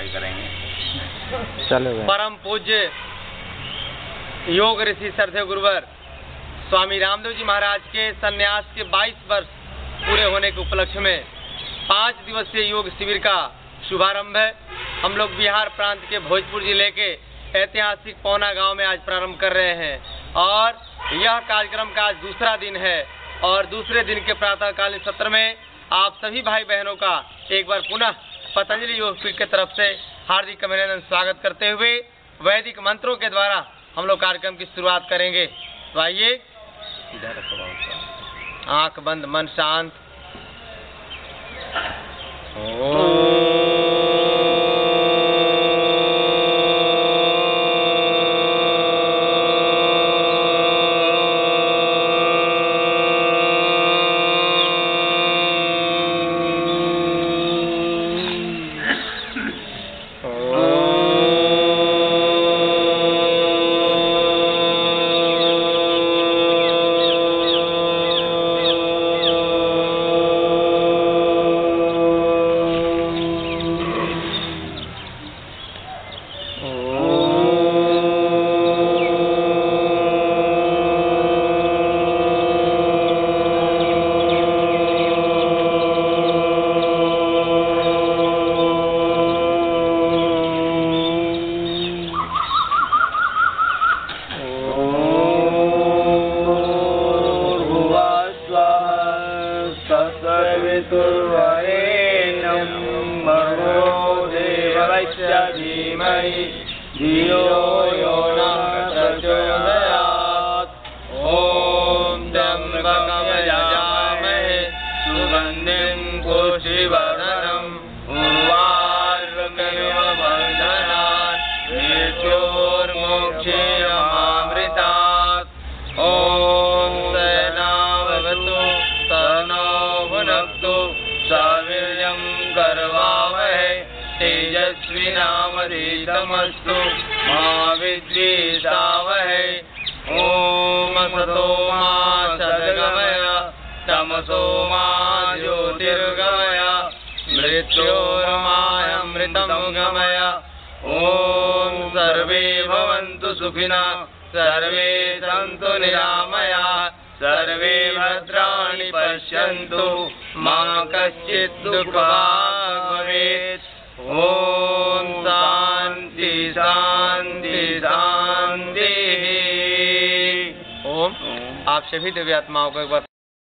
आगे करेंगे। चलो। परम पूज्य योग ऋषि श्रद्धेय गुरुवर स्वामी रामदेव जी महाराज के संन्यास के 22 वर्ष पूरे होने के उपलक्ष्य में 5 दिवसीय योग शिविर का शुभारंभ है। हम लोग बिहार प्रांत के भोजपुर जिले के ऐतिहासिक पौना गांव में आज प्रारंभ कर रहे हैं और यह कार्यक्रम का आज दूसरा दिन है और दूसरे दिन के प्रातःकालीन सत्र में आप सभी भाई बहनों का एक बार पुनः पतंजलि योग पीठ की तरफ से हार्दिक अभिनंदन स्वागत करते हुए वैदिक मंत्रों के द्वारा हम लोग कार्यक्रम की शुरुआत करेंगे। तो आइए, आंख बंद, मन शांत। धियो यो नः प्रचोदयात्। ॐ त्र्यम्बकं यजामहे सुगन्धिं पुष्टिवर्धनम् उर्वारुकमिव बन्धनात् मृत्योर्मोक्षीयमामृतात्। ॐ सहनावतु सहनौ भुनक्तु सवीर्यं करवावहै तेजस्विनावधीतमस्तु मा विद्विषावहै। ॐ असतो मा सद्गमय तमसो मा ज्योतिर्गमय मृत्योर्मामृतं गमय। ॐ सर्वे भवन्तु सुखिनः सर्वे सन्तु निरामयाः सर्वे भद्राणि पश्यन्तु मा कश्चित् दुःखभाग् भवेत्। ओम शांति शांति शांति। ओम। आप सभी दिव्य आत्माओं को एक बार